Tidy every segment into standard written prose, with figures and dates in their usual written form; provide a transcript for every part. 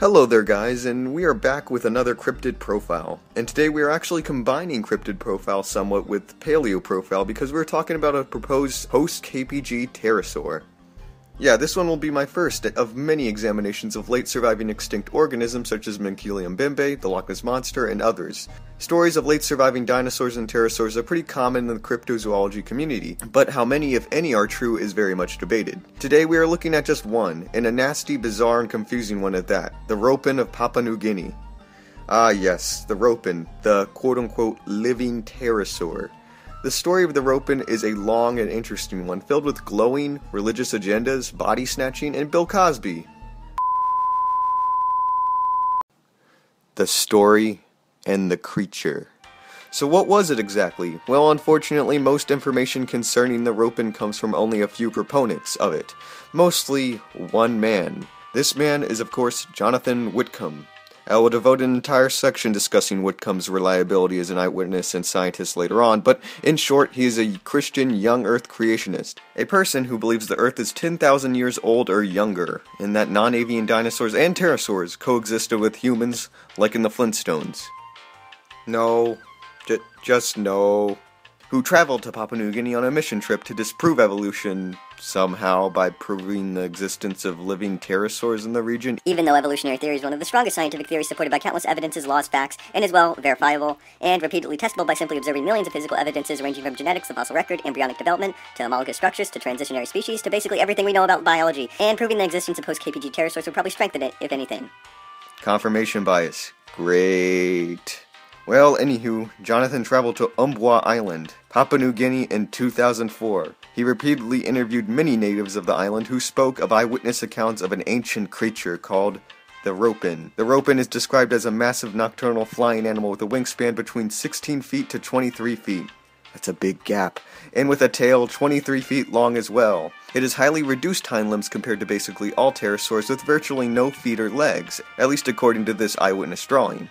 Hello there guys, and we are back with another Cryptid Profile. And today we are actually combining Cryptid Profile somewhat with Paleo Profile because we're talking about a proposed post-KPG pterosaur. Yeah, this one will be my first of many examinations of late surviving extinct organisms such as Mancunium bimbe, the Loch Ness Monster, and others. Stories of late surviving dinosaurs and pterosaurs are pretty common in the cryptozoology community, but how many, if any, are true is very much debated. Today we are looking at just one, and a nasty, bizarre, and confusing one at that, the Ropen of Papua New Guinea. Ah yes, the Ropen, the quote-unquote living pterosaur. The story of the Ropen is a long and interesting one, filled with glowing, religious agendas, body snatching, and Bill Cosby. The story and the creature. So what was it exactly? Well, unfortunately, most information concerning the Ropen comes from only a few proponents of it. Mostly one man. This man is, of course, Jonathan Whitcomb. I will devote an entire section discussing Whitcomb's reliability as an eyewitness and scientist later on, but in short, he is a Christian young Earth creationist, a person who believes the Earth is 10,000 years old or younger, and that non-avian dinosaurs and pterosaurs coexisted with humans, like in the Flintstones. No. Just no. Who traveled to Papua New Guinea on a mission trip to disprove evolution somehow by proving the existence of living pterosaurs in the region. Even though evolutionary theory is one of the strongest scientific theories supported by countless evidences, laws, facts, and is well verifiable and repeatedly testable by simply observing millions of physical evidences ranging from genetics, the fossil record, embryonic development, to homologous structures, to transitionary species, to basically everything we know about biology, and proving the existence of post-KPG pterosaurs would probably strengthen it, if anything. Confirmation bias. Great. Well, anywho, Jonathan traveled to Umbwa Island, Papua New Guinea in 2004. He repeatedly interviewed many natives of the island who spoke of eyewitness accounts of an ancient creature called the Ropen. The Ropen is described as a massive nocturnal flying animal with a wingspan between 16 feet to 23 feet. That's a big gap. And with a tail 23 feet long as well. It has highly reduced hind limbs compared to basically all pterosaurs with virtually no feet or legs, at least according to this eyewitness drawing.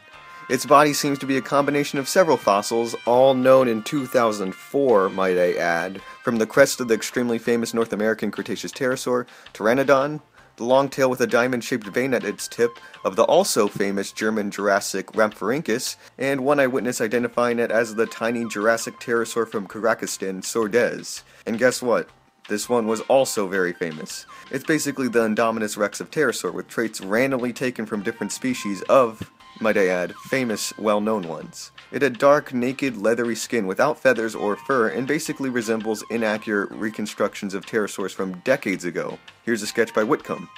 Its body seems to be a combination of several fossils, all known in 2004, might I add, from the crest of the extremely famous North American Cretaceous pterosaur, Pteranodon, the long tail with a diamond-shaped vein at its tip of the also famous German Jurassic Rhamphorhynchus, and one eyewitness identifying it as the tiny Jurassic pterosaur from Kazakhstan, Sordez. And guess what? This one was also very famous. It's basically the Indominus Rex of pterosaur, with traits randomly taken from different species of, might I add, famous, well-known ones. It had dark, naked, leathery skin without feathers or fur and basically resembles inaccurate reconstructions of pterosaurs from decades ago. Here's a sketch by Whitcomb.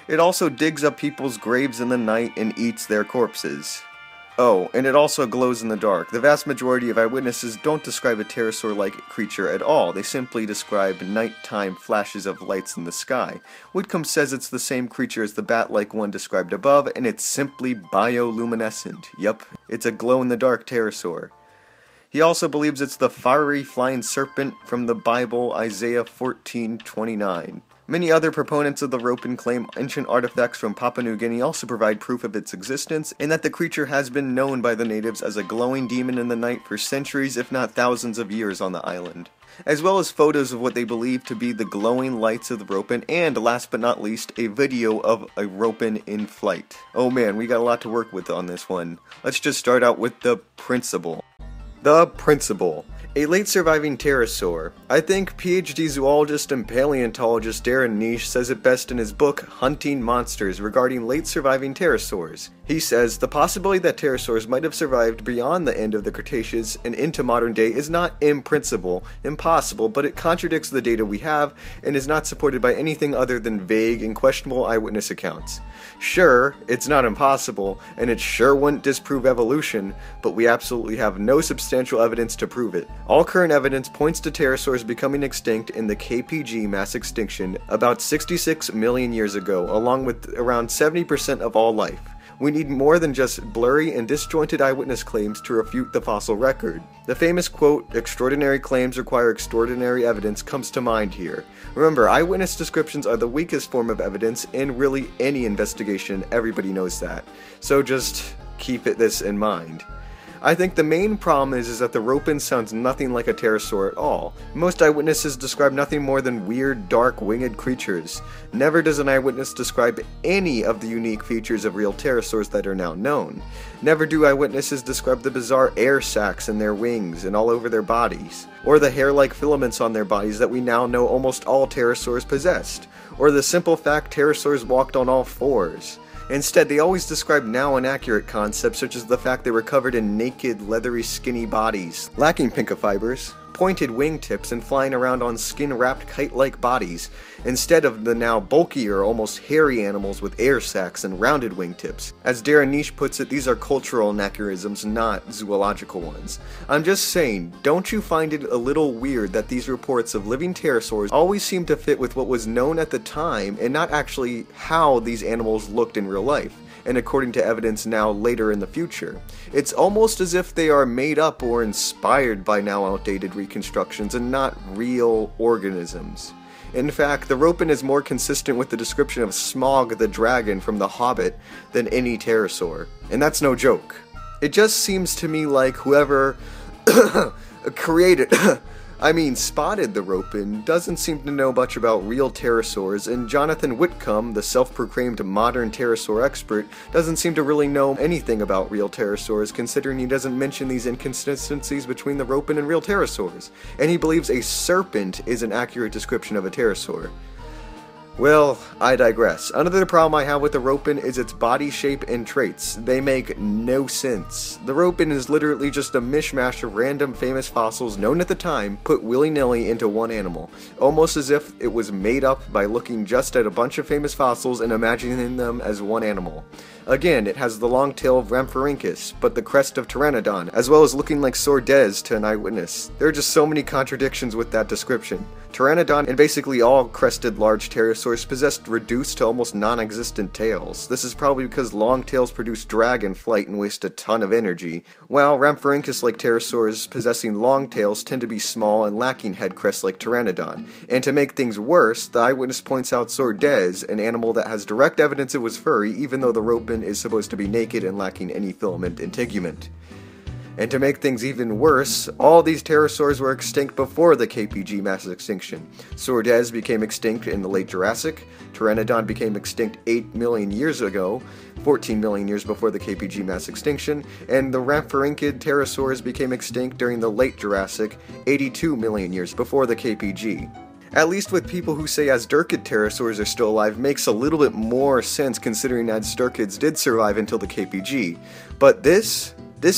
It also digs up people's graves in the night and eats their corpses. Oh, and it also glows in the dark. The vast majority of eyewitnesses don't describe a pterosaur-like creature at all. They simply describe nighttime flashes of lights in the sky. Whitcomb says it's the same creature as the bat-like one described above, and it's simply bioluminescent. Yup, it's a glow-in-the-dark pterosaur. He also believes it's the fiery flying serpent from the Bible, Isaiah 14:29. Many other proponents of the Ropen claim ancient artifacts from Papua New Guinea also provide proof of its existence, and that the creature has been known by the natives as a glowing demon in the night for centuries if not thousands of years on the island. As well as photos of what they believe to be the glowing lights of the Ropen, and last but not least, a video of a Ropen in flight. Oh man, we got a lot to work with on this one. Let's just start out with the principle. The principle. A late surviving pterosaur. I think PhD zoologist and paleontologist Darren Nish says it best in his book Hunting Monsters regarding late surviving pterosaurs. He says the possibility that pterosaurs might have survived beyond the end of the Cretaceous and into modern day is not in principle impossible, but it contradicts the data we have and is not supported by anything other than vague and questionable eyewitness accounts. Sure, it's not impossible, and it sure wouldn't disprove evolution, but we absolutely have no substantial evidence to prove it. All current evidence points to pterosaurs becoming extinct in the KPG mass extinction about 66 million years ago, along with around 70% of all life. We need more than just blurry and disjointed eyewitness claims to refute the fossil record. The famous quote, "extraordinary claims require extraordinary evidence," comes to mind here. Remember, eyewitness descriptions are the weakest form of evidence in really any investigation, everybody knows that. So just keep this in mind. I think the main problem is that the Ropen sounds nothing like a pterosaur at all. Most eyewitnesses describe nothing more than weird, dark, winged creatures. Never does an eyewitness describe any of the unique features of real pterosaurs that are now known. Never do eyewitnesses describe the bizarre air sacs in their wings and all over their bodies, or the hair-like filaments on their bodies that we now know almost all pterosaurs possessed, or the simple fact pterosaurs walked on all fours. Instead, they always describe now inaccurate concepts such as the fact they were covered in naked, leathery, skinny bodies, lacking pinka fibers, pointed wingtips, and flying around on skin-wrapped kite-like bodies, instead of the now bulkier, almost hairy animals with air sacs and rounded wingtips. As Darren Niche puts it, these are cultural anachronisms, not zoological ones. I'm just saying, don't you find it a little weird that these reports of living pterosaurs always seem to fit with what was known at the time and not actually how these animals looked in real life, and according to evidence now later in the future? It's almost as if they are made up or inspired by now outdated reconstructions and not real organisms. In fact, the Ropen is more consistent with the description of Smaug the dragon from The Hobbit than any pterosaur. And that's no joke. It just seems to me like whoever spotted the Ropen doesn't seem to know much about real pterosaurs, and Jonathan Whitcomb, the self-proclaimed modern pterosaur expert, doesn't seem to really know anything about real pterosaurs, considering he doesn't mention these inconsistencies between the Ropen and real pterosaurs, and he believes a serpent is an accurate description of a pterosaur. Well, I digress. Another problem I have with the Ropen is its body shape and traits. They make no sense. The Ropen is literally just a mishmash of random famous fossils known at the time, put willy-nilly into one animal, almost as if it was made up by looking just at a bunch of famous fossils and imagining them as one animal. Again, it has the long tail of Rhamphorhynchus, but the crest of Pteranodon, as well as looking like Sordez to an eyewitness. There are just so many contradictions with that description. Pteranodon and basically all crested large pterosaurs possessed reduced to almost non-existent tails. This is probably because long tails produce drag in flight and waste a ton of energy, while Rhamphorhynchus-like pterosaurs possessing long tails tend to be small and lacking head crests like Pteranodon. And to make things worse, the eyewitness points out Sordez, an animal that has direct evidence it was furry, even though the Ropen is supposed to be naked and lacking any filament integument. And to make things even worse, all these pterosaurs were extinct before the KPG mass extinction. Sordez became extinct in the late Jurassic, Pteranodon became extinct 8 million years ago, 14 million years before the KPG mass extinction, and the Rhamphorhynchid pterosaurs became extinct during the late Jurassic, 82 million years before the KPG. At least with people who say Azhdarchid pterosaurs are still alive makes a little bit more sense considering Azhdarchids did survive until the KPG. But this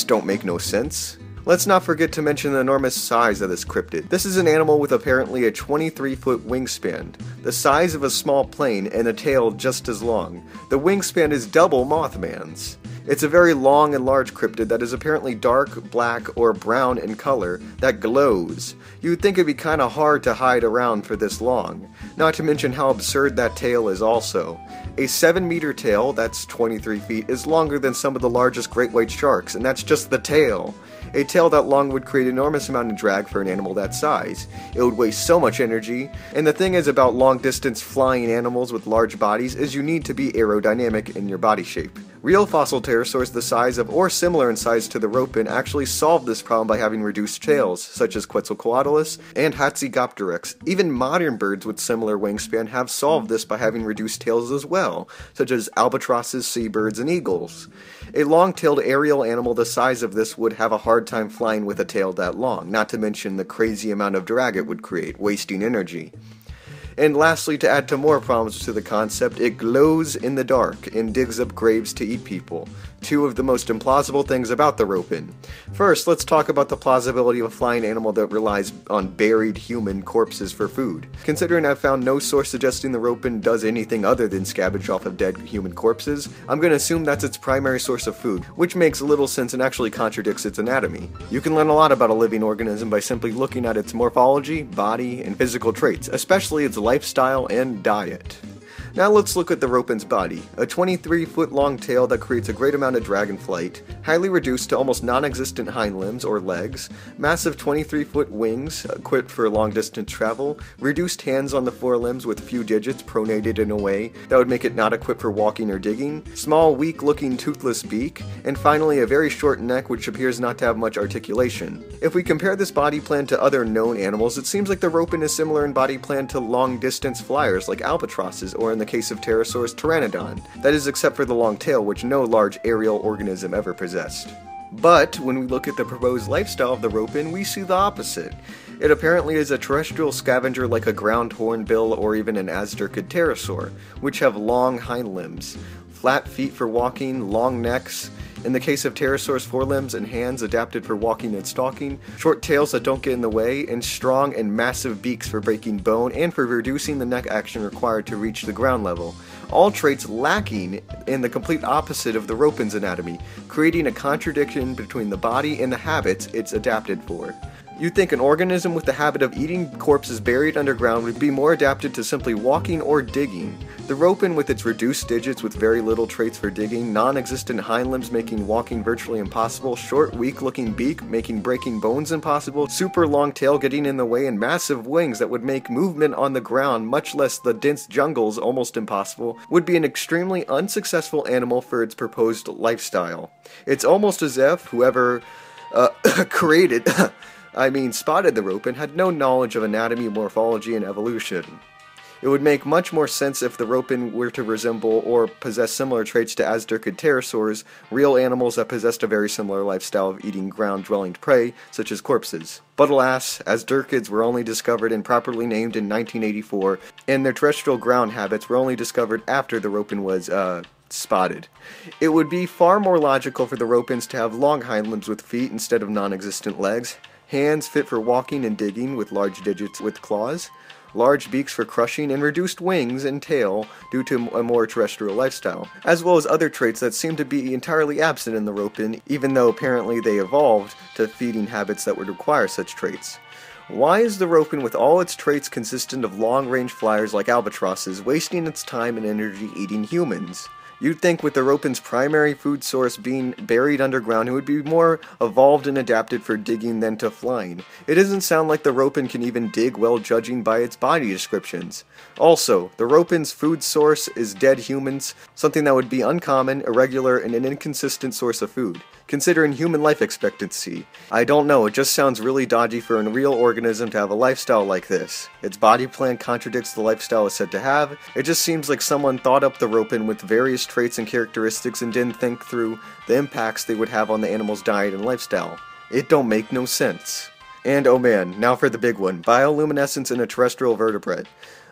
don't make no sense. Let's not forget to mention the enormous size of this cryptid. This is an animal with apparently a 23-foot wingspan, the size of a small plane, and a tail just as long. The wingspan is double Mothman's. It's a very long and large cryptid that is apparently dark, black, or brown in color that glows. You'd think it'd be kinda hard to hide around for this long. Not to mention how absurd that tail is also. A 7-meter tail, that's 23 feet, is longer than some of the largest great white sharks, and that's just the tail. A tail that long would create an enormous amount of drag for an animal that size. It would waste so much energy, and the thing is about long-distance flying animals with large bodies is you need to be aerodynamic in your body shape. Real fossil pterosaurs the size of or similar in size to the Ropen actually solved this problem by having reduced tails, such as Quetzalcoatlus and Hatzegopteryx. Even modern birds with similar wingspan have solved this by having reduced tails as well, such as albatrosses, seabirds, and eagles. A long-tailed aerial animal the size of this would have a hard time flying with a tail that long, not to mention the crazy amount of drag it would create, wasting energy. And lastly, to add to more problems to the concept, it glows in the dark and digs up graves to eat people. Two of the most implausible things about the Ropen. First, let's talk about the plausibility of a flying animal that relies on buried human corpses for food. Considering I've found no source suggesting the Ropen does anything other than scavenge off of dead human corpses, I'm going to assume that's its primary source of food, which makes little sense and actually contradicts its anatomy. You can learn a lot about a living organism by simply looking at its morphology, body, and physical traits, especially its lifestyle and diet. Now let's look at the ropen's body. A 23-foot long tail that creates a great amount of dragon flight, highly reduced to almost non-existent hind limbs or legs, massive 23-foot wings equipped for long-distance travel, reduced hands on the forelimbs with few digits pronated in a way that would make it not equipped for walking or digging, small weak-looking toothless beak, and finally a very short neck which appears not to have much articulation. If we compare this body plan to other known animals, it seems like the ropen is similar in body plan to long-distance flyers like albatrosses, or in the case of pterosaurs, pteranodon. That is except for the long tail, which no large aerial organism ever possessed. But when we look at the proposed lifestyle of the ropen, we see the opposite. It apparently is a terrestrial scavenger like a ground hornbill or even an Azderkid pterosaur, which have long hind limbs, flat feet for walking, long necks, in the case of pterosaurs, forelimbs and hands adapted for walking and stalking, short tails that don't get in the way, and strong and massive beaks for breaking bone and for reducing the neck action required to reach the ground level. All traits lacking in the complete opposite of the ropen's anatomy, creating a contradiction between the body and the habits it's adapted for. You'd think an organism with the habit of eating corpses buried underground would be more adapted to simply walking or digging. The ropen, with its reduced digits with very little traits for digging, non-existent hind limbs making walking virtually impossible, short weak-looking beak making breaking bones impossible, super long tail getting in the way, and massive wings that would make movement on the ground, much less the dense jungles, almost impossible, would be an extremely unsuccessful animal for its proposed lifestyle. It's almost as if whoever spotted the ropen had no knowledge of anatomy, morphology, and evolution. It would make much more sense if the ropen were to resemble or possess similar traits to Azderkid pterosaurs, real animals that possessed a very similar lifestyle of eating ground-dwelling prey, such as corpses. But alas, Azderkids were only discovered and properly named in 1984, and their terrestrial ground habits were only discovered after the ropen was, spotted. It would be far more logical for the ropens to have long hind limbs with feet instead of non-existent legs, hands fit for walking and digging with large digits with claws, large beaks for crushing, and reduced wings and tail due to a more terrestrial lifestyle, as well as other traits that seem to be entirely absent in the ropen, even though apparently they evolved to feeding habits that would require such traits. Why is the ropen, with all its traits consistent of long-range flyers like albatrosses, wasting its time and energy eating humans? You'd think with the ropen's primary food source being buried underground, it would be more evolved and adapted for digging than to flying. It doesn't sound like the ropen can even dig well, judging by its body descriptions. Also, the ropen's food source is dead humans, something that would be uncommon, irregular, and an inconsistent source of food, considering human life expectancy. I don't know, it just sounds really dodgy for a real organism to have a lifestyle like this. Its body plan contradicts the lifestyle it's said to have. It just seems like someone thought up the ropen with various traits and characteristics and didn't think through the impacts they would have on the animal's diet and lifestyle. It don't make no sense. And oh man, now for the big one, bioluminescence in a terrestrial vertebrate.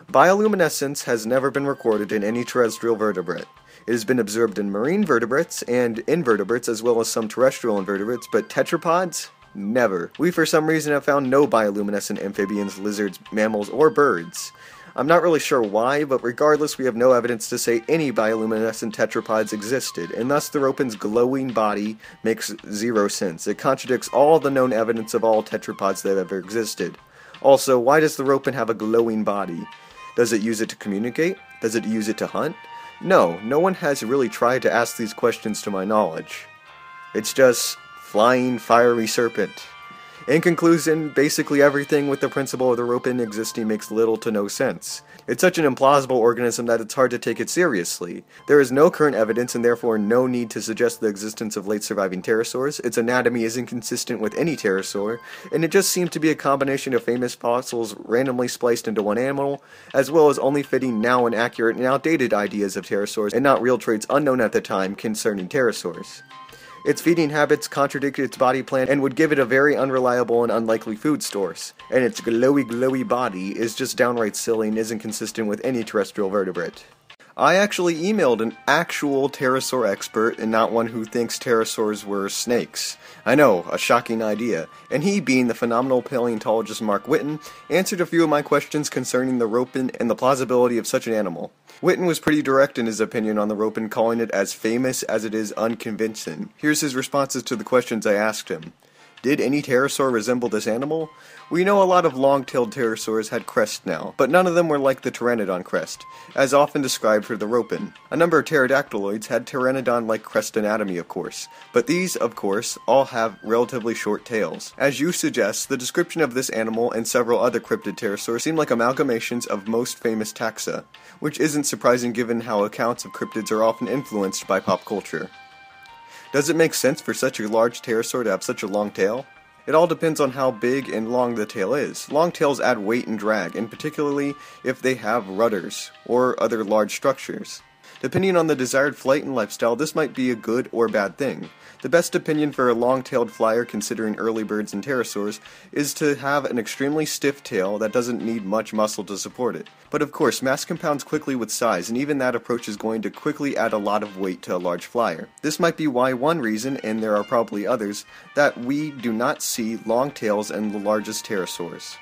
Bioluminescence has never been recorded in any terrestrial vertebrate. It has been observed in marine vertebrates and invertebrates as well as some terrestrial invertebrates, but tetrapods? Never. We for some reason have found no bioluminescent amphibians, lizards, mammals, or birds. I'm not really sure why, but regardless we have no evidence to say any bioluminescent tetrapods existed, and thus the ropen's glowing body makes zero sense. It contradicts all the known evidence of all tetrapods that have ever existed. Also, why does the ropen have a glowing body? Does it use it to communicate? Does it use it to hunt? No one has really tried to ask these questions to my knowledge. It's just flying fiery serpent. In conclusion, basically everything with the principle of the ropen existing makes little to no sense. It's such an implausible organism that it's hard to take it seriously. There is no current evidence and therefore no need to suggest the existence of late surviving pterosaurs. Its anatomy is inconsistent with any pterosaur, and it just seems to be a combination of famous fossils randomly spliced into one animal, as well as only fitting now inaccurate and outdated ideas of pterosaurs and not real traits unknown at the time concerning pterosaurs. Its feeding habits contradict its body plan and would give it a very unreliable and unlikely food source. And its glowy body is just downright silly and isn't consistent with any terrestrial vertebrate. I actually emailed an actual pterosaur expert and not one who thinks pterosaurs were snakes. I know, a shocking idea. And he, being the phenomenal paleontologist Mark Whitten, answered a few of my questions concerning the ropen and the plausibility of such an animal. Whitten was pretty direct in his opinion on the ropen, calling it as famous as it is unconvincing. Here's his responses to the questions I asked him. Did any pterosaur resemble this animal? We know a lot of long-tailed pterosaurs had crests now, but none of them were like the pteranodon crest, as often described for the Ropen. A number of pterodactyloids had pteranodon-like crest anatomy, of course, but these, of course, all have relatively short tails. As you suggest, the description of this animal and several other cryptid pterosaurs seem like amalgamations of most famous taxa, which isn't surprising given how accounts of cryptids are often influenced by pop culture. Does it make sense for such a large pterosaur to have such a long tail? It all depends on how big and long the tail is. Long tails add weight and drag, and particularly if they have rudders or other large structures. Depending on the desired flight and lifestyle, this might be a good or bad thing. The best opinion for a long-tailed flyer, considering early birds and pterosaurs, is to have an extremely stiff tail that doesn't need much muscle to support it. But of course, mass compounds quickly with size, and even that approach is going to quickly add a lot of weight to a large flyer. This might be why one reason, and there are probably others, that we do not see long tails in the largest pterosaurs.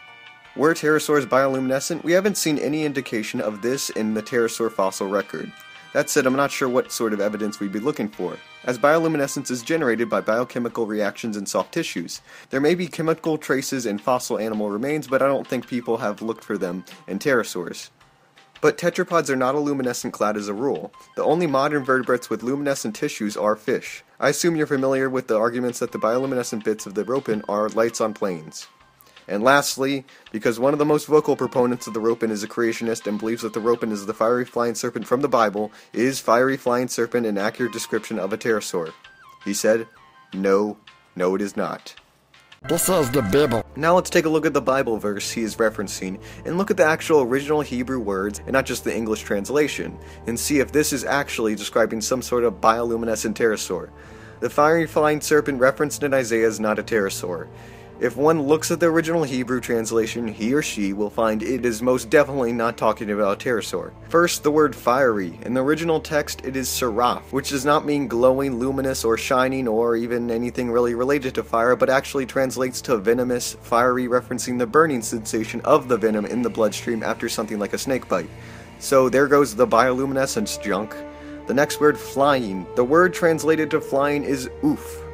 Were pterosaurs bioluminescent? We haven't seen any indication of this in the pterosaur fossil record. That said, I'm not sure what sort of evidence we'd be looking for, as bioluminescence is generated by biochemical reactions in soft tissues. There may be chemical traces in fossil animal remains, but I don't think people have looked for them in pterosaurs. But tetrapods are not a luminescent clad as a rule. The only modern vertebrates with luminescent tissues are fish. I assume you're familiar with the arguments that the bioluminescent bits of the Ropen are lights on planes. And lastly, because one of the most vocal proponents of the Ropen is a creationist and believes that the Ropen is the fiery flying serpent from the Bible, is fiery flying serpent an accurate description of a pterosaur? He said, no, it is not. This is the Bible. Now let's take a look at the Bible verse he is referencing, and look at the actual original Hebrew words, and not just the English translation, and see if this is actually describing some sort of bioluminescent pterosaur. The fiery flying serpent referenced in Isaiah is not a pterosaur. If one looks at the original Hebrew translation, he or she will find it is most definitely not talking about a pterosaur. First, the word fiery. In the original text, it is seraph, which does not mean glowing, luminous, or shining, or even anything really related to fire, but actually translates to venomous, fiery, referencing the burning sensation of the venom in the bloodstream after something like a snake bite. So there goes the bioluminescence junk. The next word, flying. The word translated to flying is oof.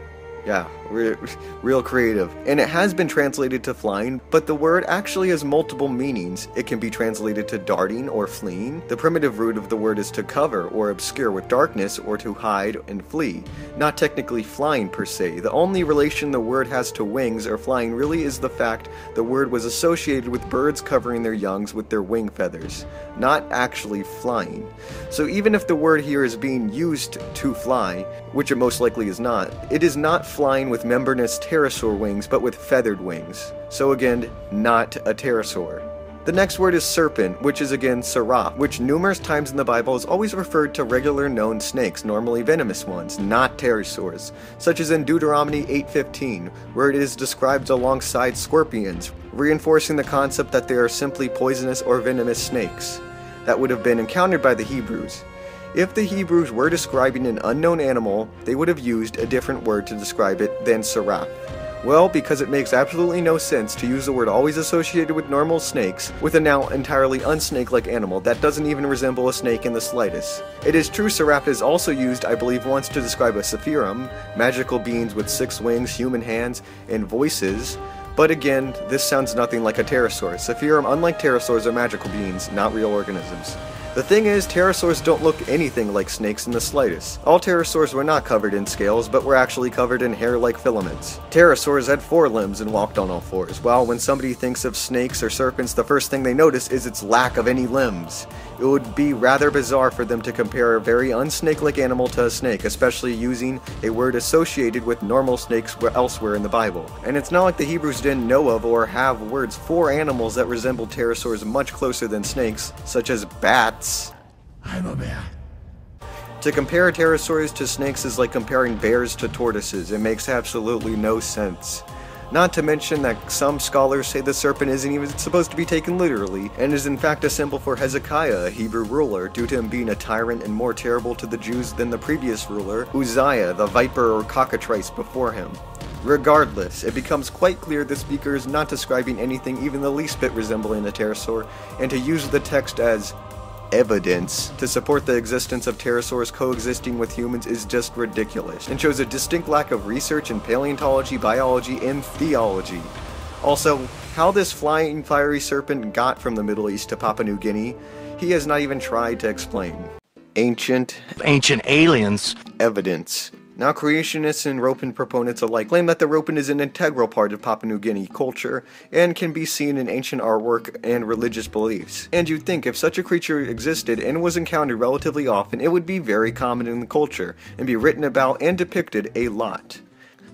Yeah, real creative. And it has been translated to flying, but the word actually has multiple meanings. It can be translated to darting or fleeing. The primitive root of the word is to cover or obscure with darkness, or to hide and flee. Not technically flying per se. The only relation the word has to wings or flying really is the fact the word was associated with birds covering their youngs with their wing feathers, not actually flying. So even if the word here is being used to fly, which it most likely is not, it is not flying with membranous pterosaur wings, but with feathered wings. So again, not a pterosaur. The next word is serpent, which is again seraph, which numerous times in the Bible is always referred to regular known snakes, normally venomous ones, not pterosaurs, such as in Deuteronomy 8:15, where it is described alongside scorpions, reinforcing the concept that they are simply poisonous or venomous snakes that would have been encountered by the Hebrews. If the Hebrews were describing an unknown animal, they would have used a different word to describe it than seraph. Well, because it makes absolutely no sense to use the word always associated with normal snakes with a now entirely unsnake-like animal that doesn't even resemble a snake in the slightest. It is true seraph is also used, I believe, once to describe a sephirim, magical beings with 6 wings, human hands, and voices. But again, this sounds nothing like a pterosaur. Sephirim, unlike pterosaurs, are magical beings, not real organisms. The thing is, pterosaurs don't look anything like snakes in the slightest. All pterosaurs were not covered in scales, but were actually covered in hair-like filaments. Pterosaurs had 4 limbs and walked on all 4s, while when somebody thinks of snakes or serpents, the first thing they notice is its lack of any limbs. It would be rather bizarre for them to compare a very unsnake-like animal to a snake, especially using a word associated with normal snakes elsewhere in the Bible. And it's not like the Hebrews didn't know of or have words for animals that resemble pterosaurs much closer than snakes, such as bats. I'm a bear. To compare pterosaurs to snakes is like comparing bears to tortoises. It makes absolutely no sense. Not to mention that some scholars say the serpent isn't even supposed to be taken literally, and is in fact a symbol for Hezekiah, a Hebrew ruler, due to him being a tyrant and more terrible to the Jews than the previous ruler, Uzziah, the viper or cockatrice before him. Regardless, it becomes quite clear the speaker is not describing anything even the least bit resembling a pterosaur, and to use the text as evidence to support the existence of pterosaurs coexisting with humans is just ridiculous, and shows a distinct lack of research in paleontology, biology, and theology. Also, how this flying fiery serpent got from the Middle East to Papua New Guinea, he has not even tried to explain. Ancient aliens. evidence. Now, creationists and Ropen proponents alike claim that the Ropen is an integral part of Papua New Guinea culture and can be seen in ancient artwork and religious beliefs. And you'd think if such a creature existed and was encountered relatively often, it would be very common in the culture and be written about and depicted a lot.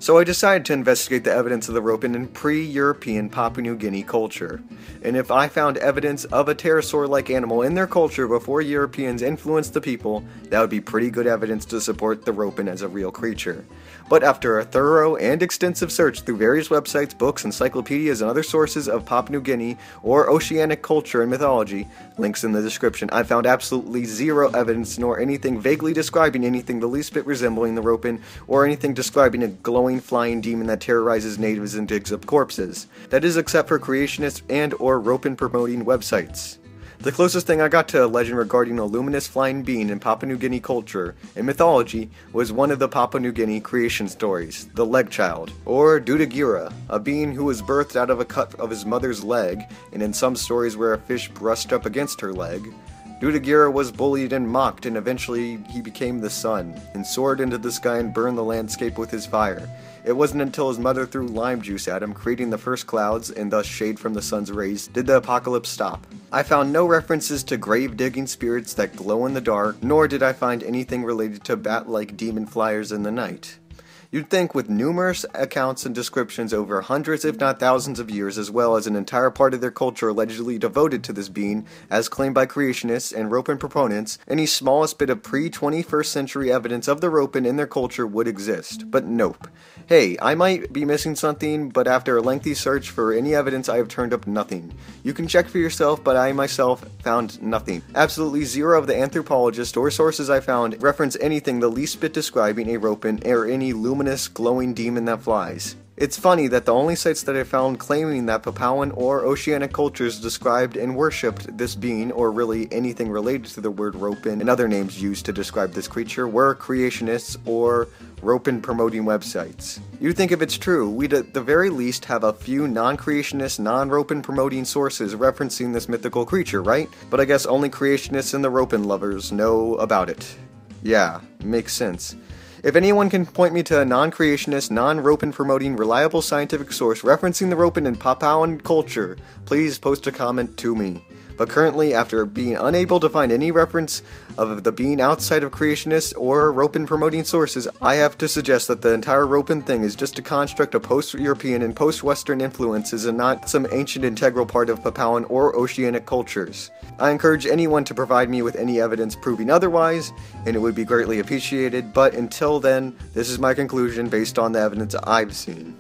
So I decided to investigate the evidence of the Ropen in pre-European Papua New Guinea culture. And if I found evidence of a pterosaur-like animal in their culture before Europeans influenced the people, that would be pretty good evidence to support the Ropen as a real creature. But after a thorough and extensive search through various websites, books, encyclopedias, and other sources of Papua New Guinea or oceanic culture and mythology, links in the description, I found absolutely zero evidence nor anything vaguely describing anything the least bit resembling the Ropen or anything describing a glowing flying demon that terrorizes natives and digs up corpses. That is, except for creationist and or Ropen promoting websites. The closest thing I got to a legend regarding a luminous flying being in Papua New Guinea culture and mythology was one of the Papua New Guinea creation stories, the Leg Child, or Dudugera, a being who was birthed out of a cut of his mother's leg, and in some stories where a fish brushed up against her leg. Dudugera was bullied and mocked, and eventually he became the sun, and soared into the sky and burned the landscape with his fire. It wasn't until his mother threw lime juice at him, creating the first clouds, and thus shade from the sun's rays, did the apocalypse stop. I found no references to grave-digging spirits that glow in the dark, nor did I find anything related to bat-like demon flyers in the night. You'd think with numerous accounts and descriptions over hundreds if not thousands of years, as well as an entire part of their culture allegedly devoted to this being, as claimed by creationists and Ropen proponents, any smallest bit of pre-21st century evidence of the Ropen in their culture would exist. But nope. Hey, I might be missing something, but after a lengthy search for any evidence I have turned up nothing. You can check for yourself, but I myself found nothing. Absolutely zero of the anthropologists or sources I found reference anything the least bit describing a Ropen or any luminous glowing demon that flies. It's funny that the only sites that I found claiming that Papuan or oceanic cultures described and worshipped this being, or really anything related to the word Ropen and other names used to describe this creature, were creationists or Ropen promoting websites. You'd think if it's true, we'd at the very least have a few non-creationist, non-Ropen promoting sources referencing this mythical creature, right? But I guess only creationists and the Ropen lovers know about it. Yeah, makes sense. If anyone can point me to a non-creationist, non-Ropen promoting, reliable scientific source referencing the Ropen in Papuan culture, please post a comment to me. But currently, after being unable to find any reference of the being outside of creationists or Ropen promoting sources, I have to suggest that the entire Ropen thing is just a construct of post-European and post-Western influences and not some ancient integral part of Papuan or oceanic cultures. I encourage anyone to provide me with any evidence proving otherwise, and it would be greatly appreciated, but until then, this is my conclusion based on the evidence I've seen.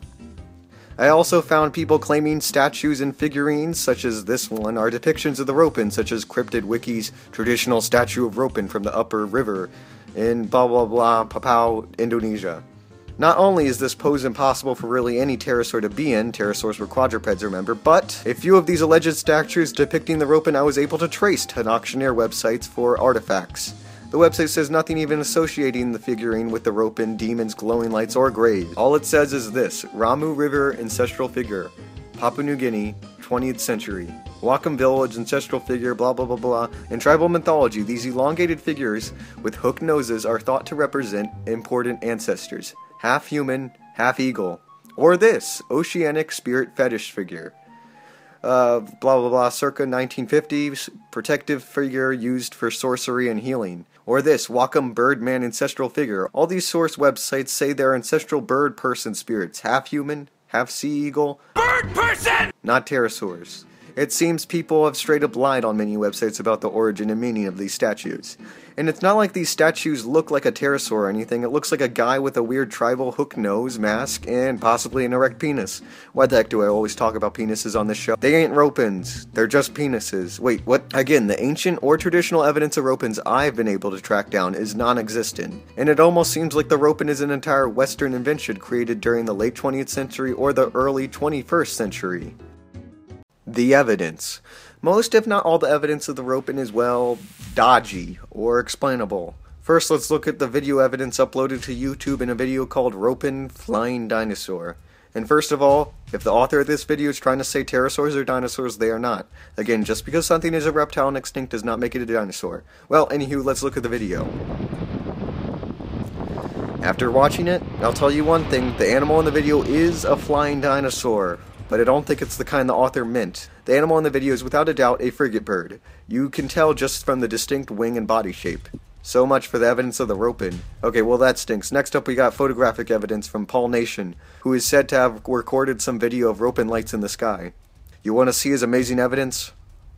I also found people claiming statues and figurines, such as this one, are depictions of the Ropen, such as Cryptid Wiki's traditional statue of Ropen from the upper river in blah blah blah Papua, Indonesia. Not only is this pose impossible for really any pterosaur to be in, pterosaurs were quadrupeds remember, but a few of these alleged statues depicting the Ropen I was able to trace to auctioneer websites for artifacts. The website says nothing even associating the figurine with the Ropen, demons, glowing lights, or graves. All it says is this: Ramu River ancestral figure, Papua New Guinea, 20th century. Wakam village ancestral figure, blah blah blah blah. In tribal mythology, these elongated figures with hooked noses are thought to represent important ancestors, half human, half eagle. Or this, oceanic spirit fetish figure. Blah blah blah, circa 1950s, protective figure used for sorcery and healing. Or this, Wakam Birdman ancestral figure. All these source websites say they're ancestral bird person spirits, half human, half sea eagle. Bird person! Not pterosaurs. It seems people have straight up lied on many websites about the origin and meaning of these statues. And it's not like these statues look like a pterosaur or anything. It looks like a guy with a weird tribal hook nose, mask, and possibly an erect penis. Why the heck do I always talk about penises on this show? They ain't Ropens. They're just penises. Wait, what? Again, the ancient or traditional evidence of Ropens I've been able to track down is non-existent. And it almost seems like the Ropen is an entire Western invention created during the late 20th century or the early 21st century. The evidence. Most, if not all, the evidence of the Ropen is, well, dodgy or explainable. First, let's look at the video evidence uploaded to YouTube in a video called Ropen Flying Dinosaur. And first of all, if the author of this video is trying to say pterosaurs are dinosaurs, they are not. Again, just because something is a reptile and extinct does not make it a dinosaur. Well, anywho, let's look at the video. After watching it, I'll tell you one thing, the animal in the video is a flying dinosaur, but I don't think it's the kind the author meant. The animal in the video is without a doubt a frigate bird. You can tell just from the distinct wing and body shape. So much for the evidence of the Ropen. Okay, well that stinks. Next up we got photographic evidence from Paul Nation, who is said to have recorded some video of Ropen lights in the sky. You want to see his amazing evidence?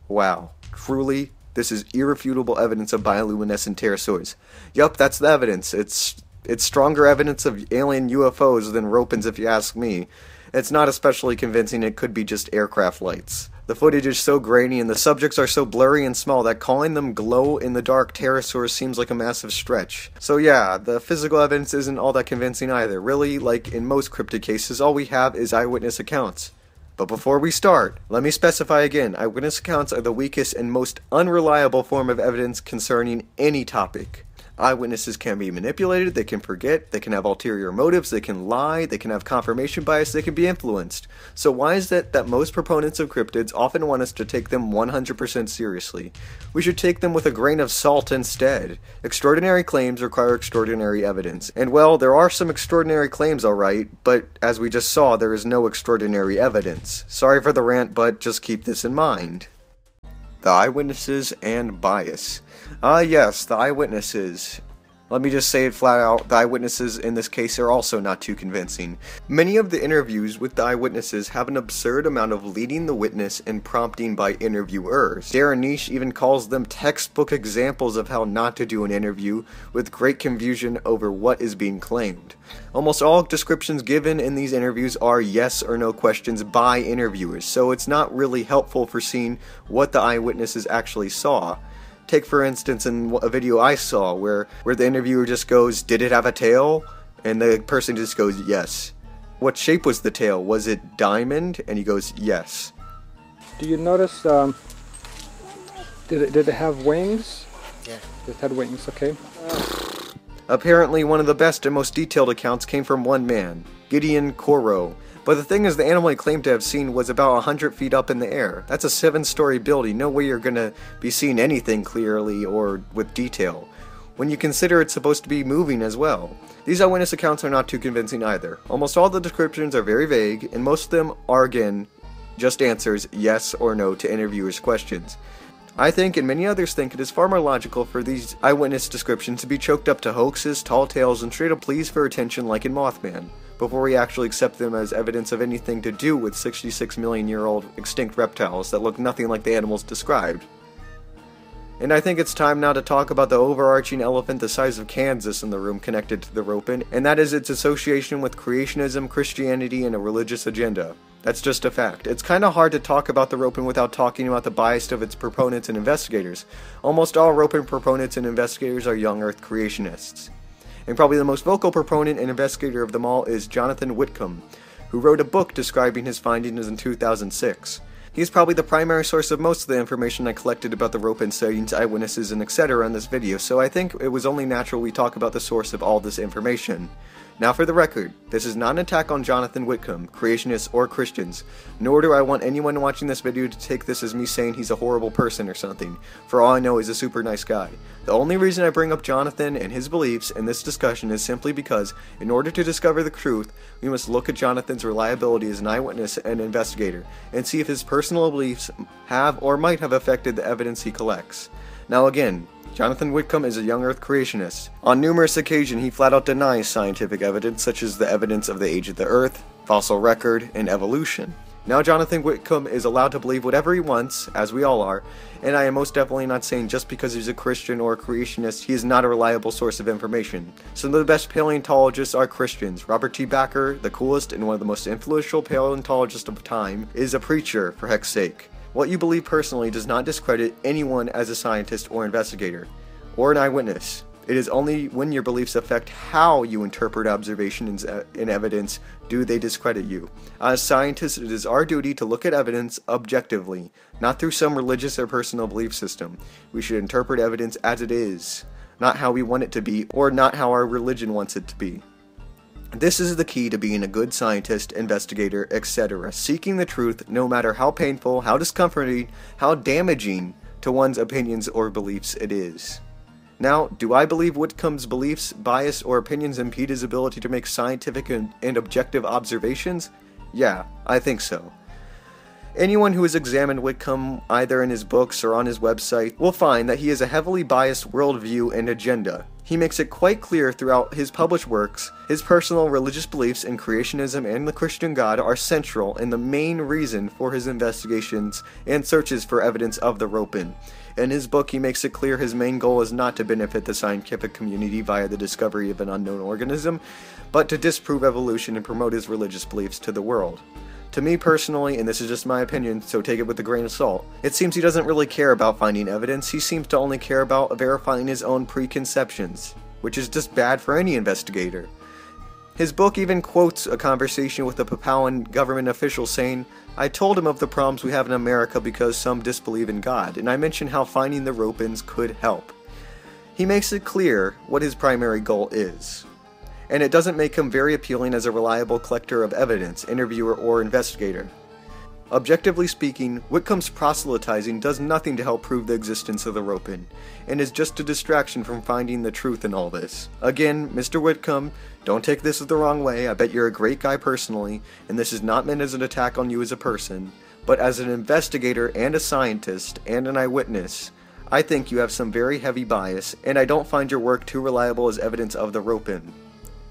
Wow. Truly, this is irrefutable evidence of bioluminescent pterosaurs. Yup, that's the evidence. It's stronger evidence of alien UFOs than Ropen's if you ask me. It's not especially convincing, it could be just aircraft lights. The footage is so grainy and the subjects are so blurry and small that calling them glow-in-the-dark pterosaurs seems like a massive stretch. So yeah, the physical evidence isn't all that convincing either. Really, like in most cryptid cases, all we have is eyewitness accounts. But before we start, let me specify again, eyewitness accounts are the weakest and most unreliable form of evidence concerning any topic. Eyewitnesses can be manipulated, they can forget, they can have ulterior motives, they can lie, they can have confirmation bias, they can be influenced. So why is it that most proponents of cryptids often want us to take them 100% seriously? We should take them with a grain of salt instead. Extraordinary claims require extraordinary evidence. And well, there are some extraordinary claims alright, but as we just saw, there is no extraordinary evidence. Sorry for the rant, but just keep this in mind. The Eyewitnesses and Bias. Yes, the eyewitnesses. Let me just say it flat out, the eyewitnesses in this case are also not too convincing. Many of the interviews with the eyewitnesses have an absurd amount of leading the witness and prompting by interviewers. Darren Niche even calls them textbook examples of how not to do an interview, with great confusion over what is being claimed. Almost all descriptions given in these interviews are yes or no questions by interviewers, so it's not really helpful for seeing what the eyewitnesses actually saw. Take for instance in a video I saw where the interviewer just goes, "Did it have a tail?" And the person just goes, "Yes." "What shape was the tail? Was it diamond?" And he goes, "Yes." Do you notice, did it have wings? Yeah. It had wings, okay. Apparently one of the best and most detailed accounts came from one man, Gideon Coro. But the thing is, the animal he claimed to have seen was about 100 feet up in the air. That's a 7-story building, no way you're gonna be seeing anything clearly or with detail, when you consider it's supposed to be moving as well. These eyewitness accounts are not too convincing either. Almost all the descriptions are very vague, and most of them are again, just answers yes or no to interviewers' questions. I think, and many others think, it is far more logical for these eyewitness descriptions to be choked up to hoaxes, tall tales, and straight up pleas for attention like in Mothman, before we actually accept them as evidence of anything to do with 66-million-year-old extinct reptiles that look nothing like the animals described. And I think it's time now to talk about the overarching elephant the size of Kansas in the room connected to the Ropen, and that is its association with creationism, Christianity, and a religious agenda. That's just a fact. It's kinda hard to talk about the Ropen without talking about the bias of its proponents and investigators. Almost all Ropen proponents and investigators are young Earth creationists. And probably the most vocal proponent and investigator of them all is Jonathan Whitcomb, who wrote a book describing his findings in 2006. He is probably the primary source of most of the information I collected about the Ropen sightings, eyewitnesses, and etc. in this video, so I think it was only natural we talk about the source of all this information. Now for the record, this is not an attack on Jonathan Whitcomb, creationists, or Christians, nor do I want anyone watching this video to take this as me saying he's a horrible person or something. For all I know, he's a super nice guy. The only reason I bring up Jonathan and his beliefs in this discussion is simply because, in order to discover the truth, we must look at Jonathan's reliability as an eyewitness and investigator, and see if his personal beliefs have or might have affected the evidence he collects. Now again, Jonathan Whitcomb is a young Earth creationist. On numerous occasions, he flat out denies scientific evidence such as the evidence of the age of the Earth, fossil record, and evolution. Now Jonathan Whitcomb is allowed to believe whatever he wants, as we all are, and I am most definitely not saying just because he's a Christian or a creationist, he is not a reliable source of information. Some of the best paleontologists are Christians. Robert T. Bakker, the coolest and one of the most influential paleontologists of time, is a preacher, for heck's sake. What you believe personally does not discredit anyone as a scientist or investigator, or an eyewitness. It is only when your beliefs affect how you interpret observations and evidence do they discredit you. As scientists, it is our duty to look at evidence objectively, not through some religious or personal belief system. We should interpret evidence as it is, not how we want it to be, or not how our religion wants it to be. This is the key to being a good scientist, investigator, etc., seeking the truth no matter how painful, how discomforting, how damaging to one's opinions or beliefs it is. Now, do I believe Whitcomb's beliefs, bias, or opinions impede his ability to make scientific and objective observations? Yeah, I think so. Anyone who has examined Whitcomb, either in his books or on his website, will find that he has a heavily biased worldview and agenda. He makes it quite clear throughout his published works, his personal religious beliefs in creationism and the Christian God are central and the main reason for his investigations and searches for evidence of the Ropen. In his book, he makes it clear his main goal is not to benefit the scientific community via the discovery of an unknown organism, but to disprove evolution and promote his religious beliefs to the world. To me personally, and this is just my opinion, so take it with a grain of salt, it seems he doesn't really care about finding evidence, he seems to only care about verifying his own preconceptions, which is just bad for any investigator. His book even quotes a conversation with a Papuan government official saying, "I told him of the problems we have in America because some disbelieve in God, and I mentioned how finding the Ropens could help." He makes it clear what his primary goal is. And it doesn't make him very appealing as a reliable collector of evidence, interviewer, or investigator. Objectively speaking, Whitcomb's proselytizing does nothing to help prove the existence of the Ropen, and is just a distraction from finding the truth in all this. Again, Mr. Whitcomb, don't take this the wrong way, I bet you're a great guy personally, and this is not meant as an attack on you as a person, but as an investigator and a scientist and an eyewitness, I think you have some very heavy bias, and I don't find your work too reliable as evidence of the Ropen.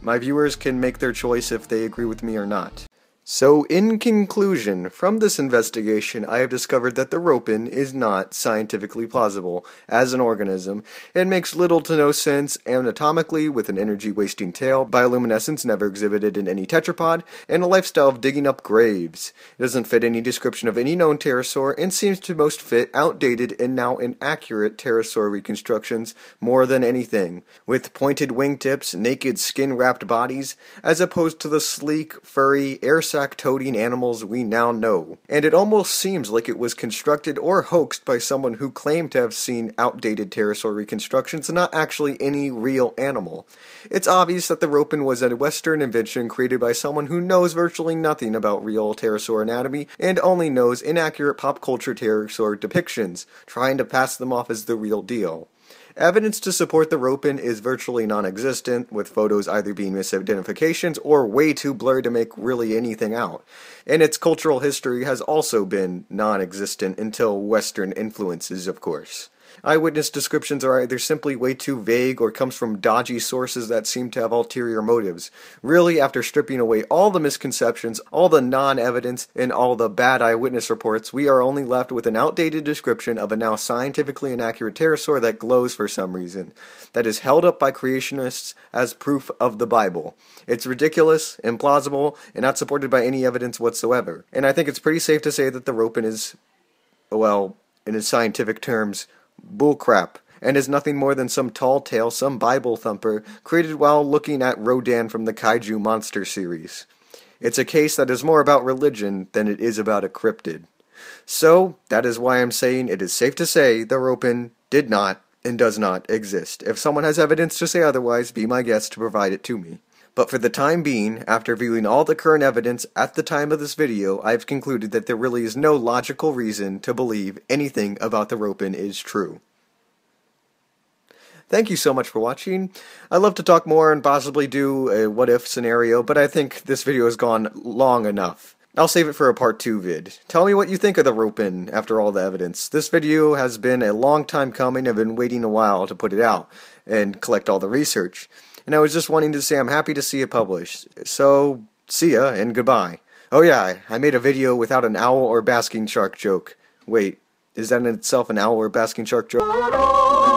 My viewers can make their choice if they agree with me or not. So, in conclusion, from this investigation, I have discovered that the Ropen is not scientifically plausible as an organism. It makes little to no sense anatomically, with an energy-wasting tail, bioluminescence never exhibited in any tetrapod, and a lifestyle of digging up graves. It doesn't fit any description of any known pterosaur, and seems to most fit outdated and now inaccurate pterosaur reconstructions more than anything, with pointed wingtips, naked skin-wrapped bodies, as opposed to the sleek, furry, air-sac-toting animals we now know. And it almost seems like it was constructed or hoaxed by someone who claimed to have seen outdated pterosaur reconstructions and not actually any real animal. It's obvious that the Ropen was a Western invention created by someone who knows virtually nothing about real pterosaur anatomy and only knows inaccurate pop culture pterosaur depictions, trying to pass them off as the real deal. Evidence to support the Ropen is virtually non-existent, with photos either being misidentifications or way too blurred to make really anything out. And its cultural history has also been non-existent until Western influences, of course. Eyewitness descriptions are either simply way too vague or comes from dodgy sources that seem to have ulterior motives. Really, after stripping away all the misconceptions, all the non-evidence, and all the bad eyewitness reports, we are only left with an outdated description of a now scientifically inaccurate pterosaur that glows for some reason, that is held up by creationists as proof of the Bible. It's ridiculous, implausible, and not supported by any evidence whatsoever. And I think it's pretty safe to say that the Ropen is, well, in its scientific terms, bullcrap, and is nothing more than some tall tale, some Bible thumper, created while looking at Rodan from the Kaiju Monster series. It's a case that is more about religion than it is about a cryptid. So, that is why I'm saying it is safe to say the Ropen did not and does not exist. If someone has evidence to say otherwise, be my guest to provide it to me. But for the time being, after viewing all the current evidence at the time of this video, I've concluded that there really is no logical reason to believe anything about the Ropen is true. Thank you so much for watching. I'd love to talk more and possibly do a what-if scenario, but I think this video has gone long enough. I'll save it for a part 2 vid. Tell me what you think of the Ropen after all the evidence. This video has been a long time coming. I've been waiting a while to put it out and collect all the research. And I was just wanting to say I'm happy to see it published. So, see ya and goodbye. Oh yeah, I made a video without an owl or basking shark joke. Wait, is that in itself an owl or basking shark joke?